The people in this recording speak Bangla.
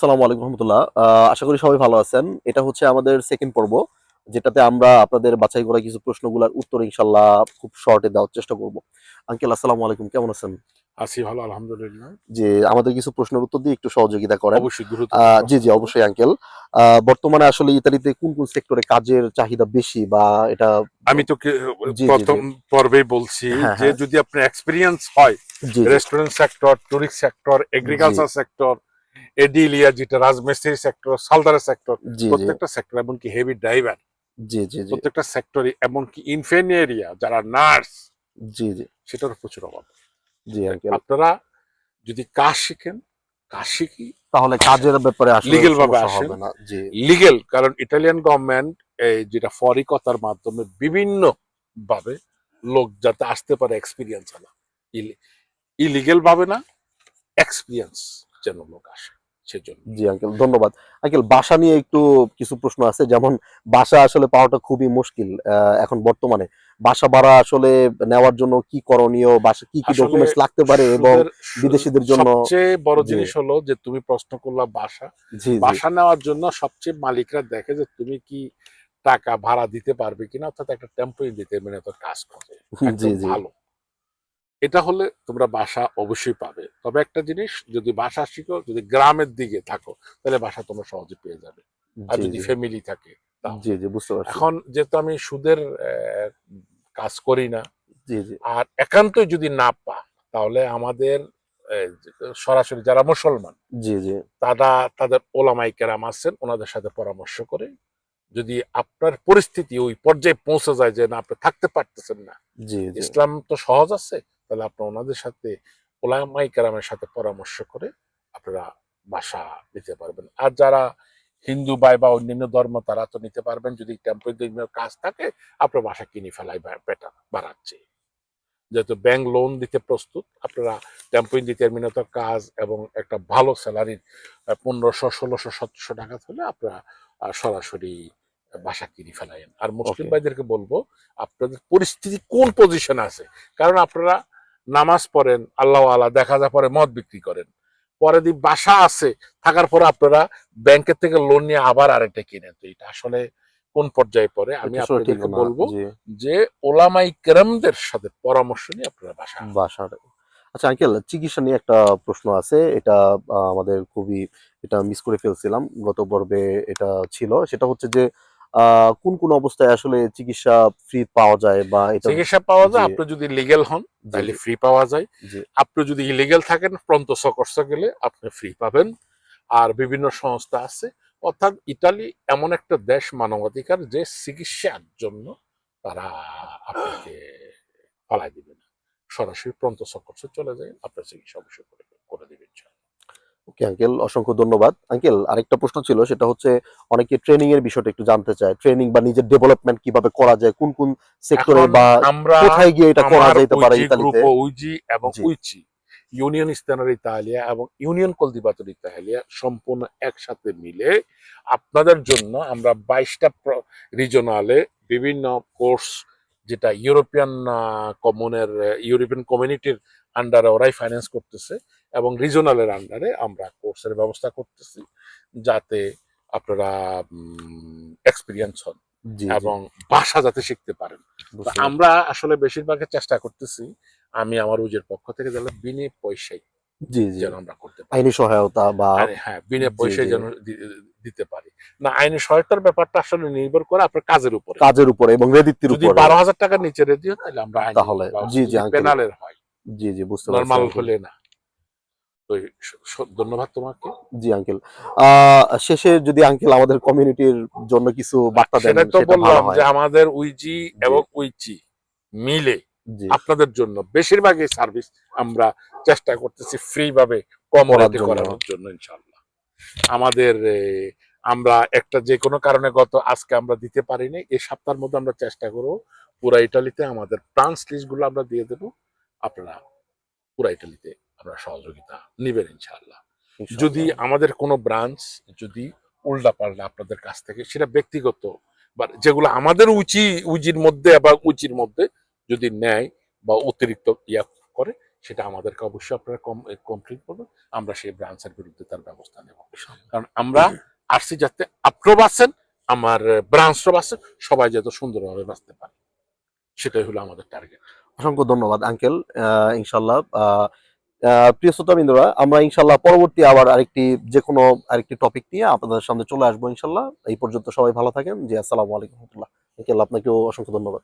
আসসালামু আলাইকুম রহমতুল্লাহ। আশা করি সবাই ভালো আছেন। এটা হচ্ছে আমাদের সেকেন্ড পর্ব, যেটাতে আমরা আপনাদের বাছাই করা কিছু প্রশ্নগুলোর উত্তর ইনশাল্লাহ খুব শর্টে দেওয়ার চেষ্টা করব। আঙ্কেল আসসালামু আলাইকুম, কেমন আছেন? আছি ভালো, আলহামদুলিল্লাহ। যে আমাদের কিছু প্রশ্নের উত্তর দিয়ে একটু সহযোগিতা করেন। অবশ্যই গুরুত্বপূর্ণ জি প্রশ্ন জি করো। অবশ্যই আঙ্কেল। বর্তমানে আসলে ইতালিতে কোন কোন সেক্টরে কাজের চাহিদা বেশি বা এটা? আমি তোকে জি জি জি। প্রথম পর্বেই বলছি হ্যাঁ যে হ্যাঁ। যদি আপনার এক্সপিরিয়েন্স হয় জি জি রেস্টুরেন্ট সেক্টর, টুরিস্ট সেক্টর, জি এগ্রিকালচার সেক্টর, এডিলিয়া যেটা রাজমিস্ত্রি সেক্টর, সালদারের সেক্টর, জি জি প্রত্যেকটা সেক্টর, এমনকি হেভি ড্রাইভার, জি জি জি প্রত্যেকটা সেক্টরে, এমনকি ইনফেনিয়ারিয়া যারা নার্স, জি জি সেটারও প্রচুর অভাব। জি আঙ্কেল। আপনারা যদি কাজ শিখেন, কাজ শিখি তাহলে আসেন, কাজের ব্যাপারে আসলে লিগেল ভাবে সমস্যা আসেন। হবে না। জি লিগেল, কারণ ইটালিয়ান গভর্নমেন্ট এই যেটা ফরিকতার মাধ্যমে বিভিন্ন ভাবে লোক যাতে আসতে পারে এক্সপিরিয়েন্স আনা, ইলিগেল ভাবে না, এক্সপিরিয়েন্স যেন লোক আসে সেজন্য। জি আঙ্কেল, ধন্যবাদ। আঙ্কেল, বাসা নিয়ে একটু কিছু প্রশ্ন আছে, যেমন বাসা আসলে পাওয়াটা খুবই মুশকিল এখন বর্তমানে। বাসা ভাড়া আসলে নেওয়ার জন্য কি করণীয়, বাসা কি কি আসলে ডকুমেন্টস লাগতে পারে এবং সুদের বিদেশিদের জন্য? সবচেয়ে বড় জি জিনিস হলো যে তুমি প্রশ্ন করলা বাসা, জি জি বাসা নেওয়ার জন্য সবচেয়ে মালিকরা দেখে যে তুমি কি টাকা ভাড়া দিতে পারবে কিনা, অর্থাৎ একটা টেম্পোরারি ডিটারমিনেটর কাজ করে জি একদম জি ভালো। এটা হলে তোমরা বাসা অবশ্যই পাবে। তবে একটা জিনিস, যদি বাসা শিখো, যদি গ্রামের দিকে থাকো, তাহলে বাসা তোমরা সহজে পেয়ে যাবে। আর জি যদি জি ফ্যামিলি থাকে জি তাহলে। জি বুঝতে পারছি। এখন যেহেতু আমি সুদের কাজ করি না, জি জি আর একান্তই যদি না পা, তাহলে আমাদের সরাসরি যারা মুসলমান, জি জি তারা তাদের ওলামাই কেরাম আছেন, ওনাদের সাথে পরামর্শ করে, যদি আপনার পরিস্থিতি ওই পর্যায়ে পৌঁছে যায় যে না আপনি থাকতে পারতেছেন না, জি জি ইসলাম তো সহজ আছে, তাহলে আপনার ওনাদের সাথে ওলামাই কেরামের সাথে পরামর্শ করে আপনারা বাসা নিতে পারবেন। আর যারা হিন্দু ভাই বা অন্যান্য ধর্ম, তারা তো নিতে পারবেন, যদি টেম্পোরারি কাজ থাকে আপনার বাসা কিনে ফেলাই বেটার বাড়াচ্ছে। যেহেতু ব্যাংক লোন দিতে প্রস্তুত, আপনারা টেম্পোরারি ডিটারমিনেটর কাজ এবং একটা ভালো স্যালারির 1500, 1600, 1700 টাকা হলে আপনারা সরাসরি বাসা কিনে ফেলাইন। আর মুসলিম ওকে। ভাইদেরকে বলবো, আপনাদের পরিস্থিতি কোন পজিশন আছে, কারণ আপনারা নামাজ পড়েন, আল্লাহ আল্লাহ দেখা যায়, পরে মদ বিক্রি করেন, পরে দি বাসা আছে থাকার পরে আপনারা ব্যাংকের থেকে লোন নিয়ে আবার আরেকটা কিনেন, তো এটা আসলে কোন পর্যায়ে পড়ে? আমি এটা আসলে ঠিক আপনাদেরকে না। বলবো জি। যে ওলামাই কেরামদের সাথে পরামর্শ নিয়ে আপনারা বাসা। বাসার। আচ্ছা আঙ্কেল, চিকিৎসা নিয়ে একটা প্রশ্ন আছে। এটা আমাদের খুবই, এটা মিস করে ফেলছিলাম গত পর্বে। এটা ছিল, সেটা হচ্ছে যে কোন কোন অবস্থায় আসলে চিকিৎসা ফ্রি পাওয়া যায় বা এটার? চিকিৎসা পাওয়া যায়, জি আপনি যদি লিগেল হন জি তাহলে জি ফ্রি পাওয়া যায়। জি আপনি যদি ইলিগেল থাকেন, প্রন্ত চিকিৎসা গেলে আপনি ফ্রি পাবেন। আর বিভিন্ন সংস্থা আছে, অর্থাৎ ইতালি এমন একটা দেশ মানবাধিকার, যে চিকিৎসার জন্য তারা আপনাকে ফালাই দিবে না, সরাসরি প্রন্ত চিকিৎসা চলে যায়, আপনার চিকিৎসা অবশ্যই করে দিবে। ওকে আঙ্কেল, অসংখ্য ধন্যবাদ। আঙ্কেল, আরেকটা প্রশ্ন ছিল, সেটা হচ্ছে অনেকে ট্রেনিং এর বিষয়টা একটু জানতে চায়। ট্রেনিং বা নিজের ডেভেলপমেন্ট কিভাবে করা যায়, কোন কোন সেক্টরে এখন বা আমরা কোথায় গিয়ে এটা করা আমার যাইতে পারে উইজি গ্রুপ ইতালিতে? ও উইজি এবং জি উইচি, ইউনিয়ন স্ট্যানার ইতালিয়া এবং ইউনিয়ন কলদিবাতর ইতালিয়া সম্পূর্ণ একসাথে মিলে আপনাদের জন্য আমরা 22টা রিজনালে বিভিন্ন কোর্স, যেটা ইউরোপিয়ান কমনের, ইউরোপিয়ান কমিউনিটির আন্ডারে ওরাই ফাইন্যান্স করতেছে, এবং রিজনালের আন্ডারে আমরা কোর্সের ব্যবস্থা করতেছি, যাতে আপনারা এক্সপিরিয়েন্স হন জি জি এবং ভাষা যাতে শিখতে পারেন। তো বুঝতে পারছি। আমরা আসলে বেশিরভাগ চেষ্টা করতেছি, আমি আমার উজের পক্ষ থেকে যেন বিনে পয়সায় জি জি যেন আমরা করতে পারি। আইনি সহায়তা বা? আর হ্যাঁ, বিনে জি পয়সায় জি যেন দিতে পারি। না, আইনি সহায়তার ব্যাপারটা আসলে নির্ভর করে আপনার কাজের উপরে। কাজের উপরে এবং রেদিত্তির যদি উপরে। 12,000 টাকার নিচে রেডি হয়, তাহলে আমরা আইনি তাহলে ব্যবস্থা, জি জি যদি আঙ্কেল। পেনালের হয়, জি জি বুঝতে পারছি নর্মাল আঙ্কেল। হলে না। তো ধন্যবাদ তোমাকে। জি আঙ্কেল। শেষে যদি আঙ্কেল আমাদের কমিউনিটির জন্য কিছু বার্তা দেন, সেটাই তো সেটা ভালো বললাম যে হয়। আমাদের উইজি জি এবং উইচি মিলে জি আপনাদের জন্য বেশিরভাগই সার্ভিস আমরা চেষ্টা করতেছি ফ্রি ভাবে, কম করার রেটে জন্য। করানোর জন্য ইনশাল্লাহ। আমাদের আমরা একটা যে কোনো কারণে আজকে আমরা দিতে পারিনি, এই সপ্তাহের মধ্যে আমরা চেষ্টা করবো পুরা ইটালিতে আমাদের ব্রাঞ্চ লিস্ট গুলো আমরা দিয়ে দেবো, আপনারা পুরা ইটালিতে আমরা সহযোগিতা নিবেন ইনশাল্লাহ। যদি ইনশাআল্লাহ। আমাদের কোনো ব্রাঞ্চ যদি উল্টা পাল্টা আপনাদের কাছ থেকে, সেটা ব্যক্তিগত বা যেগুলো আমাদের উচির মধ্যে বা উচির মধ্যে যদি নেয় বা অতিরিক্ত ইয়া করে, সেটা আমাদেরকে অবশ্যই আপনারা কমপ্লিট করবেন, আমরা সেই ব্রাঞ্চের বিরুদ্ধে তার ব্যবস্থা নেব। কারণ আমরা আসছি যাতে আপনিও বাঁচেন, আমার ব্রাঞ্চও বাঁচেন, সবাই যাতে সুন্দরভাবে বাঁচতে পারে, সেটাই হলো আমাদের টার্গেট। অসংখ্য ধন্যবাদ আঙ্কেল। ইনশাল্লাহ প্রিয় শ্রোতাবৃন্দরা, আমরা ইনশাল্লাহ পরবর্তী আবার আরেকটি টপিক নিয়ে আপনাদের সামনে চলে আসবো ইনশাল্লাহ। এই পর্যন্ত সবাই ভালো থাকেন। জি, আসসালামু আলাইকুম রহমতুল্লাহ। আঙ্কেল, আপনাকেও অসংখ্য ধন্যবাদ।